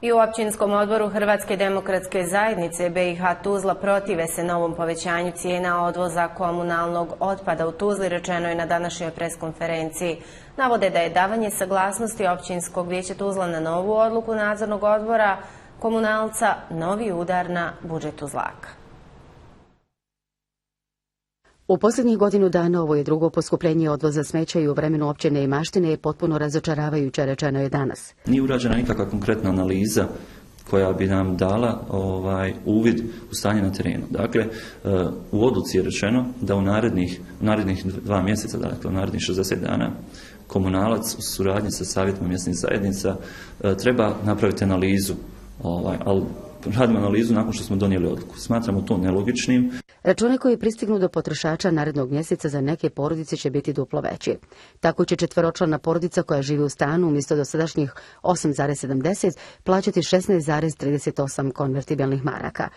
I u općinskom odboru Hrvatske demokratske zajednice BiH Tuzla protive se novom povećanju cijena odvoza komunalnog otpada u Tuzli, rečeno je na današnjoj preskonferenciji. Navode da je davanje saglasnosti općinskog vijeća Tuzla na novu odluku nadzornog odbora komunalca novi udar na budžet Tuzlaka. U posljednjih godinu dana ovo je drugo poskupljenje odvoza smeća i u vremenu općine i Maštine je potpuno razočaravajuće, rečeno je danas. Nije urađena nikakva konkretna analiza koja bi nam dala uvid u stanje na terenu. Dakle, u odluci je rečeno da u narednih 2 mjeseca, dakle u narednih 60 dana, komunalac u suradnji sa savjetima mjesnih zajednica treba napraviti analizu, ali radimo analizu nakon što smo donijeli odluku. Smatramo to nelogičnim. Račune koji pristignu do potrošača narednog mjeseca za neke porodice će biti duplo veći. Tako će 4-člana porodica koja živi u stanu umjesto dosadašnjih 8,70 plaćati 16,38 konvertibilnih maraka.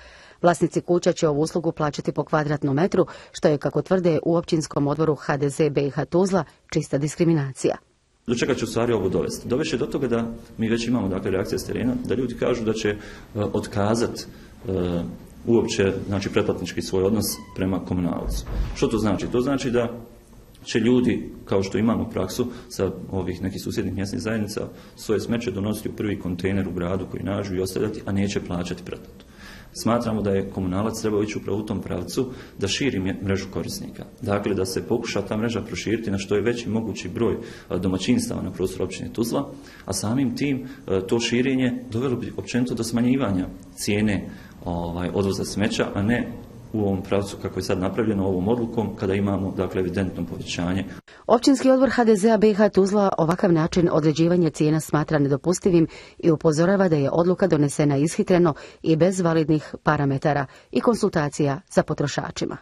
Vlasnici kuća će ovu uslugu plaćati po kvadratnom metru, što je, kako tvrde u općinskom odboru HDZ BiH Tuzla, čista diskriminacija. Do čega će u stvari ovo dovesti? Dovešće do toga da mi već imamo reakcije s terena, da ljudi kažu da će otkazati uopće pretplatnički svoj odnos prema komunalcu. Što to znači? To znači da će ljudi, kao što imamo praksu sa ovih nekih susjednih mjesnih zajednica, svoje smeće donositi u prvi kontejner u gradu koji nađu i ostavljati, a neće plaćati pretplatu. Smatramo da je komunalac trebao ići upravo u tom pravcu da širi mrežu korisnika. Dakle, da se pokuša ta mreža proširiti na što je veći mogući broj domaćinstava na prostoru općine Tuzla, a samim tim to širenje dovelo bi općenito do smanjivanja cijene odvoza smeća, a ne u ovom pravcu kako je sad napravljeno ovom odlukom kada imamo evidentno povećanje. Općinski odbor HDZ-a BiH Tuzla ovakav način određivanja cijena smatra nedopustivim i upozorava da je odluka donesena ishitreno i bez validnih parametara i konsultacija sa potrošačima.